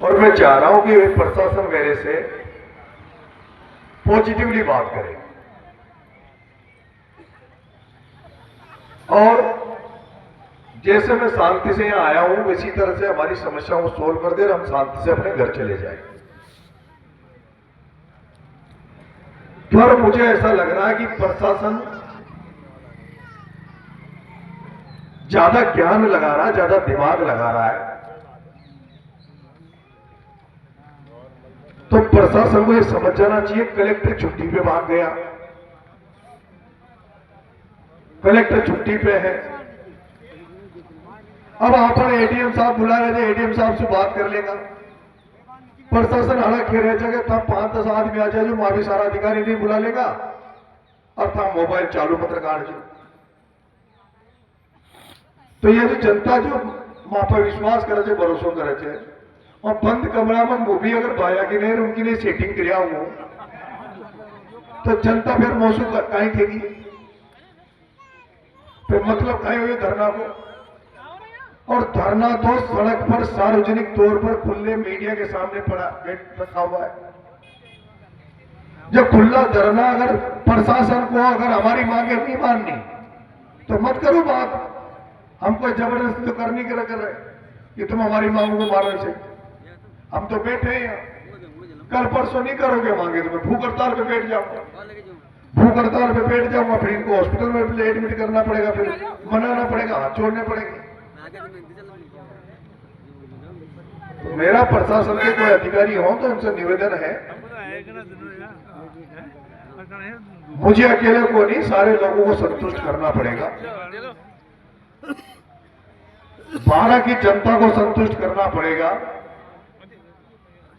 और मैं चाह रहा हूं कि प्रशासन मेरे से पॉजिटिवली बात करे और जैसे मैं शांति से यहां आया हूं इसी तरह से हमारी समस्याओं को सोल्व कर दे और हम शांति से अपने घर चले जाएं। पर मुझे ऐसा लग रहा है कि प्रशासन ज्यादा ज्ञान लगा रहा है, ज्यादा दिमाग लगा रहा है। तो प्रशासन को यह समझ जाना चाहिए, कलेक्टर छुट्टी पे भाग गया, कलेक्टर छुट्टी पे है। अब आपने एडीएम साहब बुलाया थे, एडीएम साहब से बात कर लेगा। प्रशासन हड़ा खेल जगह तब 5-10 आदमी आ जाए जो वहां भी सारा अधिकारी नहीं बुला लेगा और था मोबाइल चालू पत्रकार जो। तो ये जो जनता जो वहां पर विश्वास करे छे, भरोसा करे छे और बंद कमरा में वो भी अगर भाया की नहीं उनके लिए सेटिंग किया हूं तो जनता फिर मौसू कहीं थेगी, फिर मतलब कहीं हुई धरना को। और धरना तो सड़क पर सार्वजनिक तौर पर खुले मीडिया के सामने पड़ा रखा हुआ है। जब खुला धरना अगर प्रशासन को अगर हमारी मांगे नहीं माननी तो मत करो बात, हमको जबरदस्ती तो करनी कर रहे कि तुम हमारी मांगों को मानो से। हम तो बैठे हैं यहाँ, कल परसों नहीं करोगे मांगे तो मैं भूख हड़ताल पे बैठ जाऊंगा, भूख हड़ताल पे बैठ जाऊंगा, फिर इनको हॉस्पिटल में एडमिट करना पड़ेगा, फिर मनाना पड़ेगा, हाथ छोड़ने पड़ेंगे। तो मेरा प्रशासन के कोई अधिकारी हो तो उनसे निवेदन है, मुझे अकेले को नहीं सारे लोगों को संतुष्ट करना पड़ेगा, 12 की जनता को संतुष्ट करना पड़ेगा।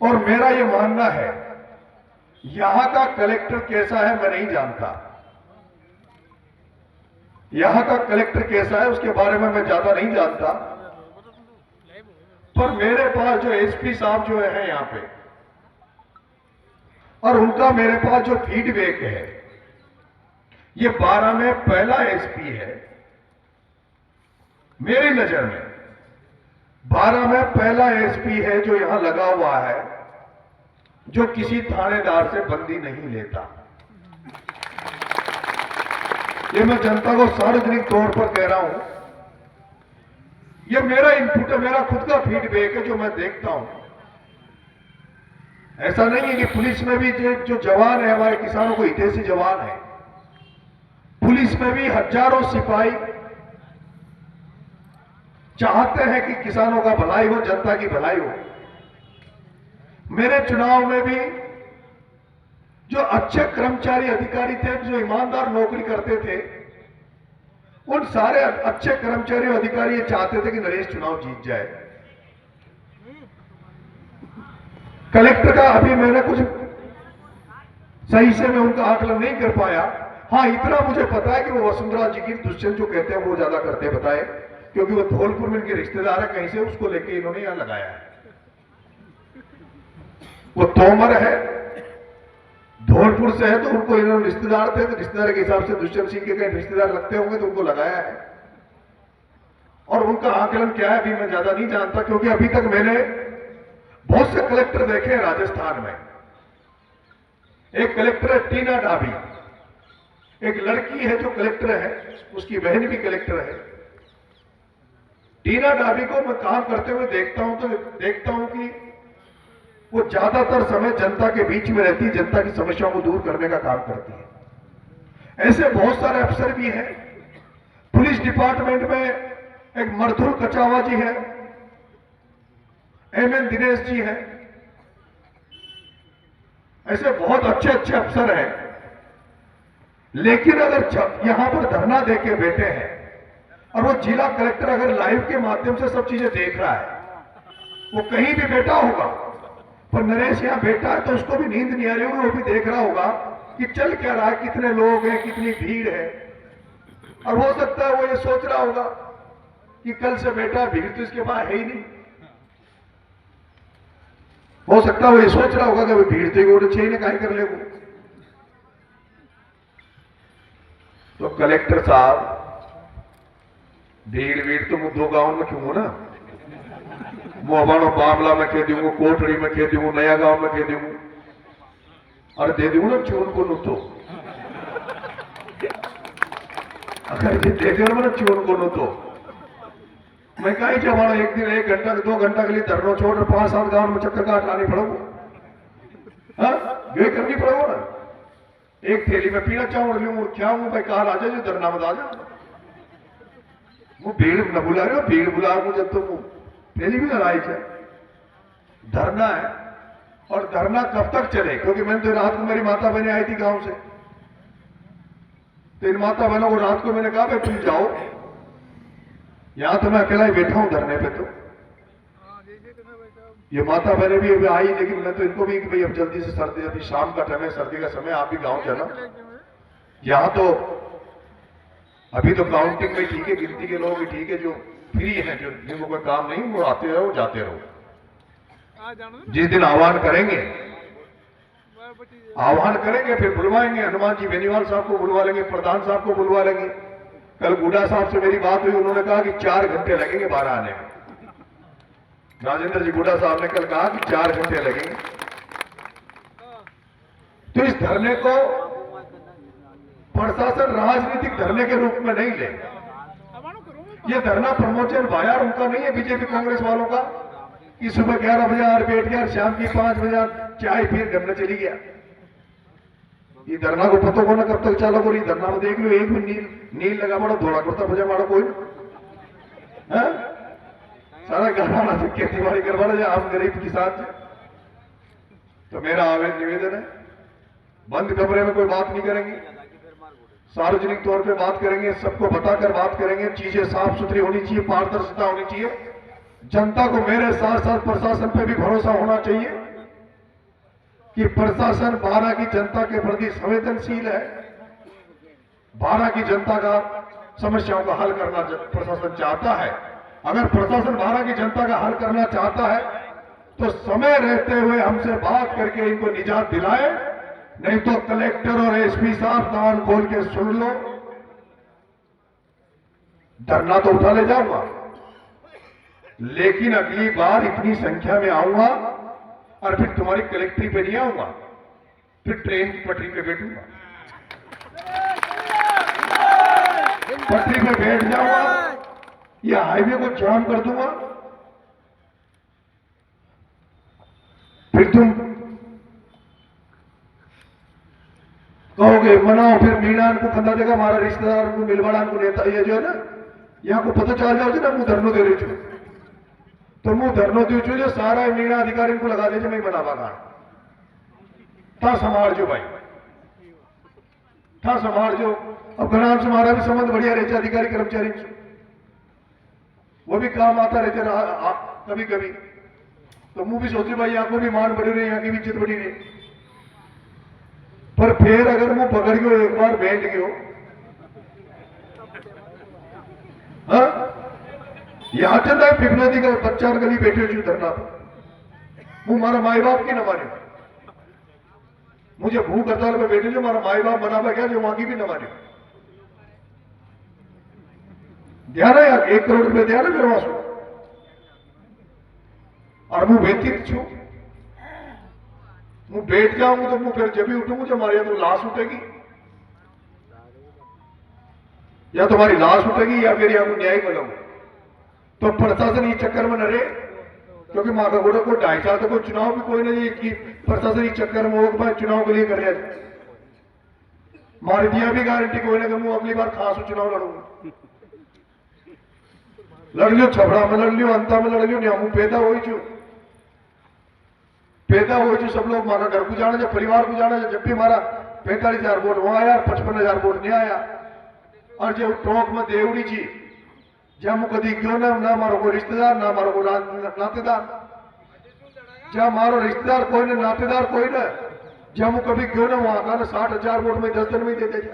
और मेरा यह मानना है यहां का कलेक्टर कैसा है मैं नहीं जानता, यहां का कलेक्टर कैसा है उसके बारे में मैं ज्यादा नहीं जानता, पर मेरे पास जो एसपी साहब जो है यहां पे और उनका मेरे पास जो फीडबैक है, ये 12 में पहला एसपी है मेरी नजर में, 12 में पहला एसपी है जो यहां लगा हुआ है जो किसी थानेदार से बंदी नहीं लेता। ये मैं जनता को सार्वजनिक तौर पर कह रहा हूं, ये मेरा इनपुट है, मेरा खुद का फीडबैक है जो मैं देखता हूं। ऐसा नहीं है कि पुलिस में भी जो जवान है हमारे किसानों को हितैषी जवान है, पुलिस में भी हजारों सिपाही चाहते हैं कि किसानों का भलाई हो, जनता की भलाई हो। मेरे चुनाव में भी जो अच्छे कर्मचारी अधिकारी थे जो ईमानदार नौकरी करते थे, उन सारे अच्छे कर्मचारी और अधिकारी ये चाहते थे कि नरेश चुनाव जीत जाए। कलेक्टर का अभी मैंने कुछ सही से मैं उनका आकलन नहीं कर पाया। हां, इतना मुझे पता है कि वो वसुंधरा जी की दुष्यंत जो कहते हैं वो ज्यादा करते बताए, क्योंकि वो धौलपुर में इनके रिश्तेदार है, कहीं से उसको लेके इन्होंने यहां लगाया है। वो तोमर है, धौलपुर से है, तो उनको इन्होंने रिश्तेदार थे तो रिश्तेदार के हिसाब से दुष्यंत सिंह के कहीं रिश्तेदार लगते होंगे तो उनको लगाया है। और उनका आकलन क्या है अभी मैं ज्यादा नहीं जानता, क्योंकि अभी तक मैंने बहुत से कलेक्टर देखे हैं राजस्थान में। एक कलेक्टर है टीना डाबी, एक लड़की है जो कलेक्टर है, उसकी बहन भी कलेक्टर है। टीना डाबी को मैं काम करते हुए देखता हूं तो देखता हूं कि वो ज्यादातर समय जनता के बीच में रहती है, जनता की समस्याओं को दूर करने का काम करती है। ऐसे बहुत सारे अफसर भी हैं। पुलिस डिपार्टमेंट में एक मरथुल कचावा जी है, एमएन दिनेश जी हैं, ऐसे बहुत अच्छे अच्छे अफसर हैं। लेकिन अगर यहां पर धरना देके बैठे हैं और वो जिला कलेक्टर अगर लाइव के माध्यम से सब चीजें देख रहा है, वो कहीं भी बैठा होगा पर नरेश यहां बैठा है तो उसको भी नींद नहीं आ रही होगी, वो भी देख रहा होगा कि चल क्या रहा है, कितने लोग हैं, कितनी भीड़ है। और हो सकता है वो ये सोच रहा होगा कि कल से बैठा भीड़ तो इसके पास है ही नहीं, हो सकता है वो ये सोच रहा होगा कि भीड़ तो चाहिए ना, कहीं कर ले वो। तो कलेक्टर साहब भीड़ भीड़ तो मुद्दों गांव में क्यों हो ना, वो हमारो बामला में कह दूंगा, कोटड़ी में कह दूंगा, नया गांव में कह दूंगा, और दे दूंगा ना चून को नो तो अगर ये दे दो ना चून को नो तो मैं कहीं जब हमारा एक दिन 1 घंटा 2 घंटा के लिए धरना छोड़ 5-7 गांव में चक्कर काट लानी पड़ोगे, हाँ ये करनी पड़ोगे ना। एक थैली में पीना चाहूँ लूँ क्या हूँ भाई, कहा आ जाए धरना में आ जाओ। वो भीड़ न बुला रहे हो, भीड़ बुला रहे जब तो वो पहली भी लड़ाई है। धरना है और धरना कब तक चले, क्योंकि मैंने तो रात को मेरी माता बहनें आई थी गांव से, तो इन माता बहनों को रात को मैंने कहा भाई तुम जाओ, यहां तो मैं अकेला ही बैठा हूं धरने पे। तो ये माता बहनें भी अभी आई, लेकिन मैं तो इनको भी कि भाई अब जल्दी से सर्दी, अभी शाम का टाइम है, सर्दी का समय, आप भी गांव जाना। यहां तो अभी तो काउंटिंग में ठीक है, गिनती के लोग भी ठीक है, जो फ्री हैं, जो जिनको कोई काम नहीं वो आते रहो जाते रहो। जिस दिन आह्वान करेंगे फिर बुलवाएंगे, हनुमान जी बेनीवाल साहब को बुलवा लेंगे, प्रधान साहब को बुलवा लेंगे। कल गुडा साहब से मेरी बात हुई, उन्होंने कहा कि 4 घंटे लगेंगे 12 आने में। राजेंद्र जी गुडा साहब ने कल कहा कि 4 घंटे लगेंगे। तो इस धरने को प्रशासन राजनीतिक धरने के रूप में नहीं ले। ये धरना प्रमोशन वाया उनका नहीं है, बीजेपी कांग्रेस वालों का, कि सुबह 11 बजे आर बैठ गया, शाम की 5 बजे चाय फिर धरना चली गया। ये धरना को पता को ना कब तक चालो को, धरना में देख लो, एक भी नील लगा पड़ो, धोड़ा कुर्ता पजामा कोई ना, सारा गहना से खेती बाड़ी करवा रहे आम गरीब किसान से। तो मेरा आवेदन निवेदन है, बंद कमरे में कोई बात नहीं करेंगे, सार्वजनिक तौर पे बात करेंगे, सबको बताकर बात करेंगे, चीजें साफ सुथरी होनी चाहिए, पारदर्शिता होनी चाहिए। जनता को मेरे साथ साथ प्रशासन पे भी भरोसा होना चाहिए कि प्रशासन 12 की जनता के प्रति संवेदनशील है, 12 की जनता का समस्याओं का हल करना प्रशासन चाहता है। अगर प्रशासन 12 की जनता का हल करना चाहता है तो समय रहते हुए हमसे बात करके इनको निजात दिलाए, नहीं तो कलेक्टर और एसपी साहब कान खोल के सुन लो, धरना तो उठा ले जाऊंगा, लेकिन अगली बार इतनी संख्या में आऊंगा और फिर तुम्हारी कलेक्ट्री पे नहीं आऊंगा, फिर ट्रेन की पटरी पे बैठूंगा, पटरी पे बैठ जाऊंगा या हाईवे को जाम कर दूंगा। फिर तुम कहोगे मनाओ, फिर मीणान को खंदा देगा, हमारा रिश्तेदार को मिलवाड़ा को नेता, ये जो है ना, यहाँ को पता चल जाओ ना मुंह धरनो दे रही छू, तो मुंह धरनो दे छू जो सारा मीणा अधिकारी को लगा दे मैं बनावा गान था समार जो भाई था समार जो। अब गणान से हमारा भी संबंध बढ़िया रहता अधिकारी कर्मचारी, वो भी काम आता रहते कभी कभी, तो मुंह भी सोचे भाई यहाँ को भी मान बढ़ी रही, यहाँ की भी इज्जत बढ़ी रही। पर फिर अगर मुंह पकड़ गयो एक बार बैठ गयो, हाँ यहां चलता है पिपलोदी का बच्चा गली बैठे हो धरना पर, मुंह मारा माई बाप की न माने, मुझे भूख हड़ताल में बैठे जो मारा माई बाप बना क्या जो वहां की भी न माने। ध्यान है यार, 1 करोड़ रुपये ध्यान है मेरे वासु, और मुंह व्यतीत छू, मुंह बैठ जाऊंगा तो मुंह फिर जब भी उठूंगा जब हमारे तो लाश उठेगी, या तुम्हारी लाश उठेगी या फिर यहां न्याय मिलूंगा। तो प्रशासन इस चक्कर में न रहे, क्योंकि माघागोड़ा को 2.5 साल तक चुनाव भी कोई नहीं कि प्रशासन इस चक्कर में हो चुनाव के लिए कर रहे, मार दिया भी गारंटी कोई ना कि अगली बार खास चुनाव लड़ूंगा, लड़ लियो छबड़ा में लड़ लियो, अंता में लड़ लियो, नहीं पैदा हो सब लोग मारा घर को जाना, जब परिवार को जाना, जब भी हमारा 45,000 वोट वहां आया, 55,000 वोट नहीं आया, और जो टोंक में देवड़ी जी जब कभी क्यों ना मारो कोई रिश्तेदार, ना मारो कोई नातेदार, जब मारो रिश्तेदार कोई ना नातेदार कोई ना, जब कभी क्यों ना वहां का 60,000 वोट में 10 दिन में देते थे।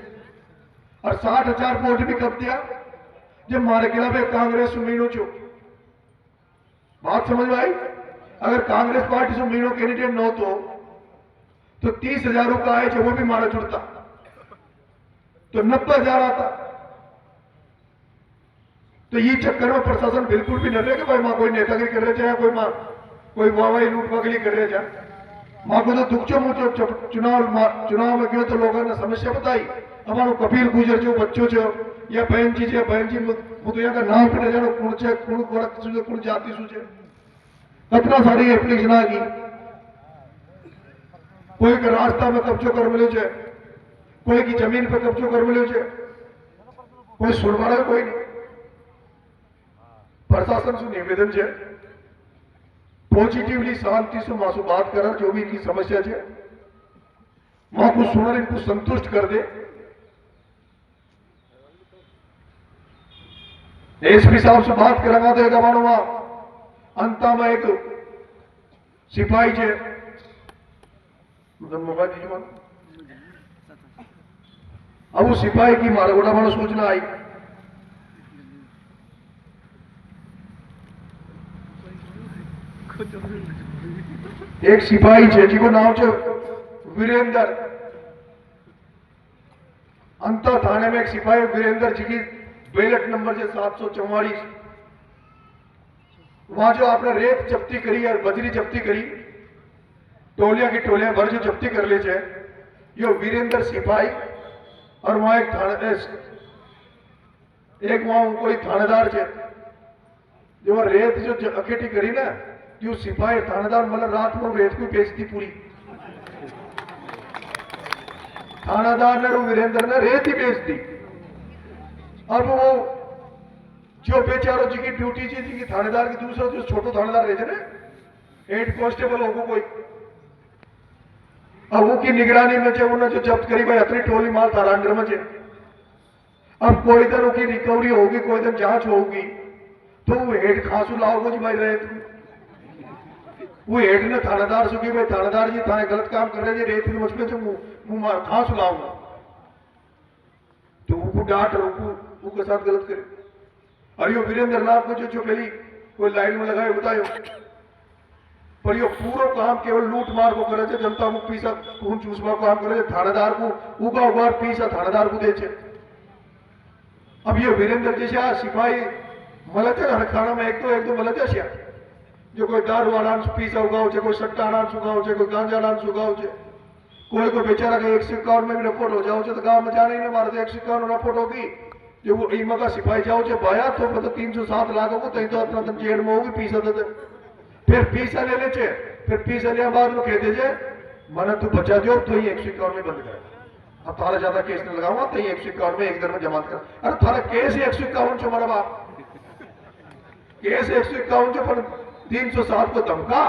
और 60,000 वोट भी कब दिया जब हमारे खिलाफ कांग्रेस मीणो चो, बात समझ में आई। अगर कांग्रेस पार्टी से मीणो कैंडिडेट न हो तो 30,000 का आए थे वो भी मारा जुड़ता, तो 90,000 आता। तो ये चक्कर में प्रशासन बिल्कुल भी न रहे कि भाई माँ कोई नेतागिरी कर रहे थे या कोई माँ कोई वाहवाही लूट पगली कर रहे थे। माँ को तो दुख चो मुझे चुनाव में गयो तो लोगों ने समस्या बताई। हमारो कपिल गुजर जो बच्चों छो या बहन जी मुझे यहाँ का नाम पे न जानो कौन छे कौन वर्ग सूझे कौन जाति सूझे कतना सारी एप्लीकेशन आ गई। कोई के रास्ता में कब्जो कर मिलो छे, कोई की जमीन पर कब्जो कर मिलो छे, कोई सुनवाड़ा कोई नहीं। प्रशासन से निवेदन है पॉजिटिवली शांति से माँ से बात कर जो भी इनकी समस्या है माँ को सुनर इनको संतुष्ट कर दे। एसपी साहब से बात करावा देगा मानो वहां अंता में एक सिपाही है मतलब मोबाइल दीजिए मानो। अब वो सिपाही की मारगोड़ा मानो सूचना आई। एक सिपाही है जिको नाम है वीरेंद्र। अंता थाने में एक सिपाही वीरेंद्र जी की बैलेट नंबर है 744। वहां जो आपने रेत जब्ती करी और बजरी जब्ती करी टोलिया की टोलियां भर जो जब्ती कर ले छे यो वीरेंद्र सिपाही और वहां एक वहां कोई थानेदार है जो रेत जो अकेटी करी ना जो सिपाही थानेदार मतलब रात में रेत को बेचती पूरी थानेदार ने वीरेंद्र ने रेत ही बेच दी। अब वो जो बेचारो जी की ड्यूटी जी की थानेदार की दूसरा जो छोटो थानेदार रहे थे ना हेड कांस्टेबल होगा कोई अब वो की निगरानी में जो उन्होंने जो जब्त करी भाई अपनी टोली माल थारा अंडर में है। अब कोई दिन उनकी रिकवरी होगी कोई दिन जांच होगी तो वो हेड खासू लाओगे जी भाई रहे वो हेड ने थानेदार से की भाई थानेदार जी थाने गलत काम कर रहे थे रेत की मुझ जो मुंह मार खासू लाऊंगा तो वो डांट और उसके साथ गलत करे। और यो वीरेंद्र नाथ को जो पहली कोई लाइन में लगाए बतायो पर यो पूरा काम केवल लूट मार को करे छे जनता को पीसा खून चूसवा काम करे छे थानेदार को उगा उगा पीसा थानेदार को दे छे। अब ये वीरेंद्र जैसा सिपाही मलत है खाना में एक दो मलत है जो कोई दारू आनान पीसा उगाओ छे कोई सट्टा आनान सुगाओ छे कोई गांजा आनान सुगाओ छे कोई को बेचारा के 151 में भी रिपोर्ट हो जाओ तो गांव में जाने ही ना मारे 151 रिपोर्ट होगी जो वो ईमा का सिपाही जाओ जो बाया तो मतलब 307 लाख को तई तो अपना तन जेल में होगी पीसा दे फिर पीसा ले ले छे फिर पीसा लिया बाद में कह दे जे मने तू बचा दियो तो ही 151 में बंद कर अब थारा ज्यादा केस न लगाऊंगा तो ही 151 में एक दिन में जमात कर। अरे थारा केस ही 151 छो मारा बाप केस 151 छो पर 307 को धमका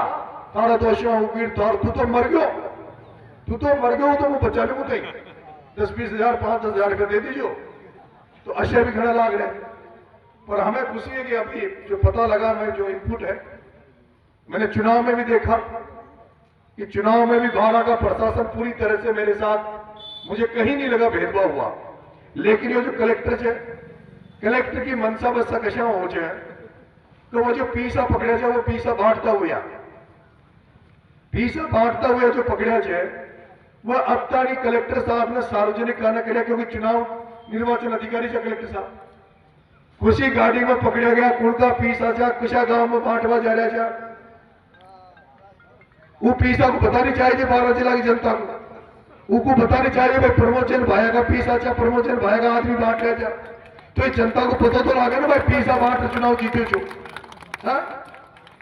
थारा दोषियों उगीर थार तू तो मर गयो तो वो बचा लूंगा कहीं 10-20 हजार 5-10 रुपया दे दीजिए तो अशय भी खड़ा लाग रहे पर हमें खुशी है कि अभी जो पता लगा मैं जो इनपुट है मैंने चुनाव में भी देखा कि चुनाव में भी भाड़ा का प्रशासन पूरी तरह से मेरे साथ मुझे कहीं नहीं लगा भेदभाव हुआ। लेकिन ये जो कलेक्टर है कलेक्टर की मनसा बसा कशा हो जाए तो वो जो पीसा पकड़ा जाए वो पीसा बांटता हुआ जो पकड़ा जाए वह अब तक कलेक्टर साहब ने सार्वजनिक करना करे क्योंकि चुनाव निर्वाचन अधिकारी से कलेक्टर साहब खुशी गाड़ी में पकड़ा गया कुड़का पीसा जा कुशा गांव में बांटवा जा रहा था वो पीसा को बतानी चाहिए 12 जिला की जनता को उनको बतानी चाहिए भाई प्रमोचन भाया का पीसा अच्छा प्रमोचन भाया का आदमी बांट रहा था तो ये जनता को पता तो लगे ना भाई पीसा बांट चुनाव जीते जो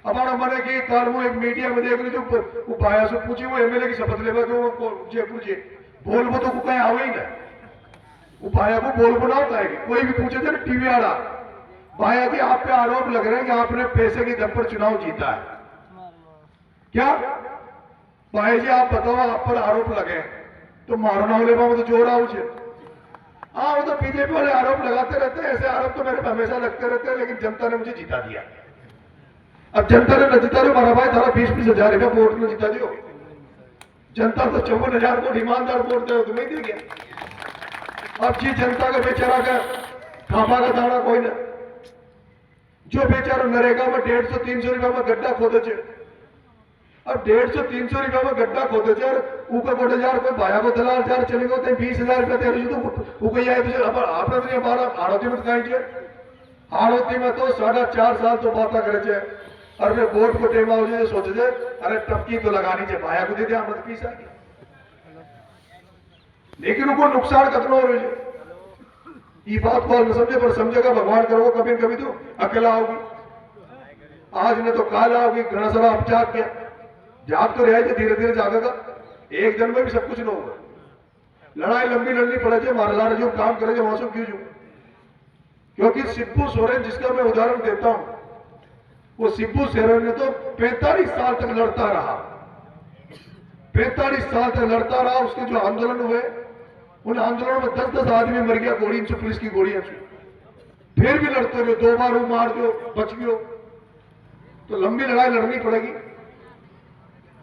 हमारा मन है कि काल वो एक मीडिया में देख रहे जो वो भाया से पूछे वो एमएलए की शपथ लेवा के वो पूछे बोलबो तो कहीं आवे ही ना वो भाया को बोलबो ना होता है कोई भी पूछे थे ना टीवी वाला भाया जी आप पे आरोप लग रहे हैं कि आपने पैसे की दम पर चुनाव जीता है क्या भाई जी आप बताओ आप पर आरोप लगे तो मारना होले में तो जोर आओ हाँ वो तो बीजेपी वाले आरोप लगाते रहते हैं ऐसे आरोप तो मेरे पे हमेशा लगते रहते हैं लेकिन जनता ने मुझे जिता दिया। अब जनता ने न जिता रहे मारा भाई थारा 20-20 हजार रुपया वोट में जिता दियो जनता तो 54,000 वोट ईमानदार वोट दे तुम्हें दे गया। अब जी जनता का बेचारा का खापा का दाना कोई ना जो बेचारा नरेगा में 150-300 रुपया में गड्ढा खोदे छे अब 150-300 रुपया में गड्ढा खोदे छे और ऊपर गोटे जार कोई भाया को दलाल जार चले गए 20,000 रुपया दे रही तो वो कही आए तो आपने तो 12 आड़ती में कहीं हाड़ोती में तो 4.5 साल तो बात करे छे। अरे वोट को टेम आवजे सोचे छे अरे टपकी तो लगानी छे भाया को दे दे मत पीसा, लेकिन उनको नुकसान कितना हो रही है ये बात को न समझे, पर समझेगा भगवान करो कभी न कभी तो अकेला होगी। आज ने तो काल आओगी, घना सारा अब जाग गया, जाग तो रहे धीरे धीरे जागेगा, एक दिन में भी सब कुछ न होगा। लड़ाई लंबी लड़नी पड़े छे, मारला जो काम करे वहां से क्यों जो, क्योंकि शिबू सोरेन जिसका मैं उदाहरण देता हूं, वो शिबू सोरेन ने तो 45 साल तक लड़ता रहा, 45 साल तक लड़ता रहा। उसके जो आंदोलन हुए उन आंदोलनों में 10-10 आदमी मर गया गोली से, पुलिस की गोलियां से, फिर भी लड़ते रहे, 2 बार वो मार दो बच गयो, तो लंबी लड़ाई लड़नी पड़ेगी।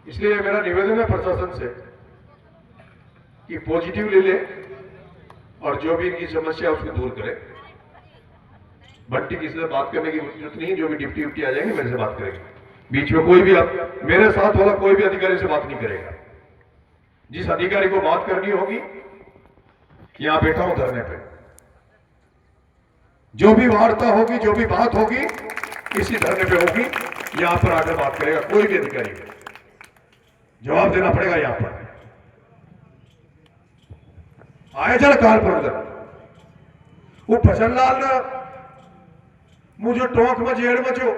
इसलिए मेरा निवेदन है प्रशासन से कि पॉजिटिव ले ले और जो भी इनकी समस्या उसको दूर करे। बंटी किसी से बात करने की जरूरत नहीं है, जो भी डिप्टी विप्टी आ जाएंगे मेरे से बात करेंगे, बीच में कोई भी आप मेरे साथ वाला कोई भी अधिकारी से बात नहीं करेगा। जिस अधिकारी को बात करनी होगी यहां बैठा हूं धरने पे, जो भी वार्ता होगी जो भी बात होगी इसी धरने पे होगी, यहां पर आकर बात करेगा कोई भी अधिकारी, जवाब देना पड़ेगा यहां पर। आए जड़ काल पर उधर वो भजनलाल ने मुझे टोंक में जेड़ में जो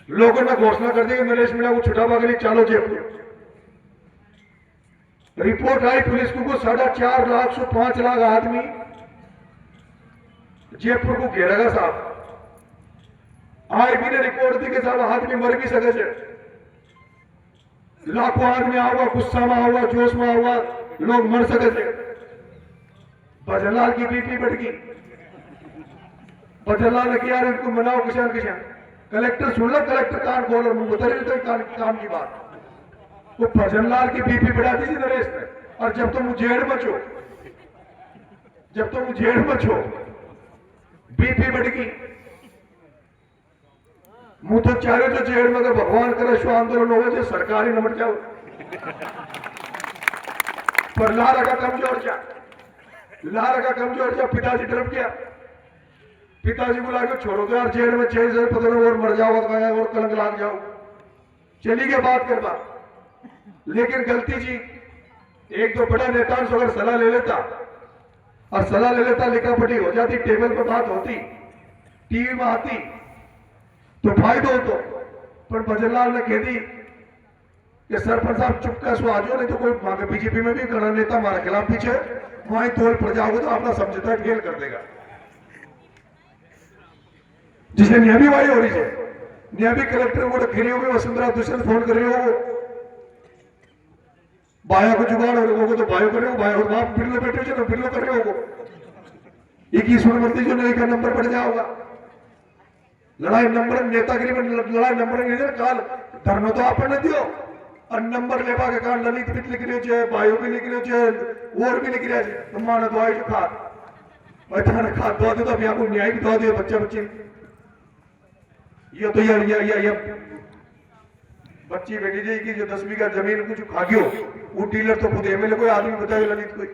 लोगों ने घोषणा कर दी कि नरेश मीणा को छुटा के लिए चालो जेब। रिपोर्ट आई पुलिस को 4.5 लाख से 5 लाख आदमी जयपुर को घेरेगा साहब। आईबी ने रिपोर्ट दी कि साहब आदमी मर भी सके छे, लाखों आदमी आवा, गुस्सा में आवा, जोश में आवा, लोग मर सके थे। भजनलाल की बीपी बढ़ गई, भजनलाल ने किया इनको मनाओ किसान किसान। कलेक्टर सुन लो, कलेक्टर कान खोल और मुंह बता रहे काम की बात। वो भजनलाल की बीपी बढ़ा दी थी नरेश ने, और जब तुम जेड़ बचो, जब तुम जेड़ बचो बीपी बढ़ गई। मुंह तो चाहे तो जेड़ में अगर भगवान करे शो आंदोलन हो जो सरकारी नमट जाओ, पर लारा का कमजोर जा, लारा का कमजोर जा। पिताजी डर गया, पिताजी को लाके छोड़ो तो यार जेड़ में 6 हजार पता और मर जाओ और कलंक लाग जाओ, चली गया बात करवा। लेकिन गलती जी एक दो बड़ा नेताओं से अगर सलाह ले लेता और सलाह ले लेता, लिखा पढ़ी हो जाती, टेबल पर बात होती, टीवी में आती तो फायदा होता। पर भजनलाल ने कह दी कि सरपंच साहब चुप कर सो आजो, नहीं तो कोई मांगे बीजेपी में भी गणा नेता हमारे खिलाफ पीछे वहीं तोल पड़ जाओगे तो अपना समझौता फेल कर देगा। जिसे नियामी वाई हो रही है, नियामी कलेक्टर को खिरी होगी, वसुंधरा दुष्यंत फोन कर रही हो, बाया को जुगाड़ हो रहे हो तो बायो कर रहे हो, बाया और बाप बिरलो बैठे हो तो बिरलो कर रहे हो, 21 मरती जो नहीं का नंबर बढ़ जाओगा। लड़ाई नंबर नेतागिरी में लड़ाई नंबर नहीं दे काल धरना तो आपने दियो, और नंबर लेवा के कारण ललित भी लिख रहे हो, बायो भी लिख रहे हो, और भी लिख रहे हो, तुम मानो दवाई जो खाद भाई थाने खाद दवा दे तो अभी आपको न्याय भी दवा दियो बच्चे बच्चे। ये तो ये बच्ची बेटी जी की जो 10 बीघा जमीन कुछ खा गयो, वो डीलर तो खुद एमएलए कोई आदमी बताए ललित कोई।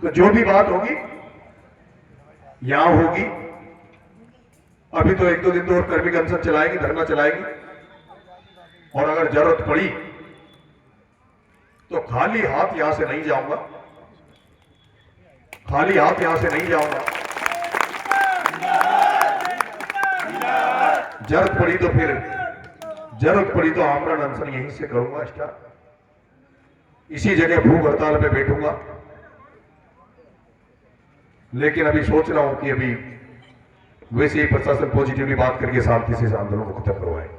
तो जो भी बात होगी यहां होगी। अभी तो 1-2 दिन तो और कर्मी का अनशन चलाएगी, धरना चलाएगी, और अगर जरूरत पड़ी तो खाली हाथ यहां से नहीं जाऊंगा, खाली हाथ यहां से नहीं जाऊंगा। जरूरत पड़ी तो आमरण अनशन यहीं से करूंगा स्टार्ट, इसी जगह भूख हड़ताल पे बैठूंगा। लेकिन अभी सोच रहा हूं कि अभी वैसे ही प्रशासन पॉजिटिवली बात करके शांति से आंदोलन को खत्म करवाए।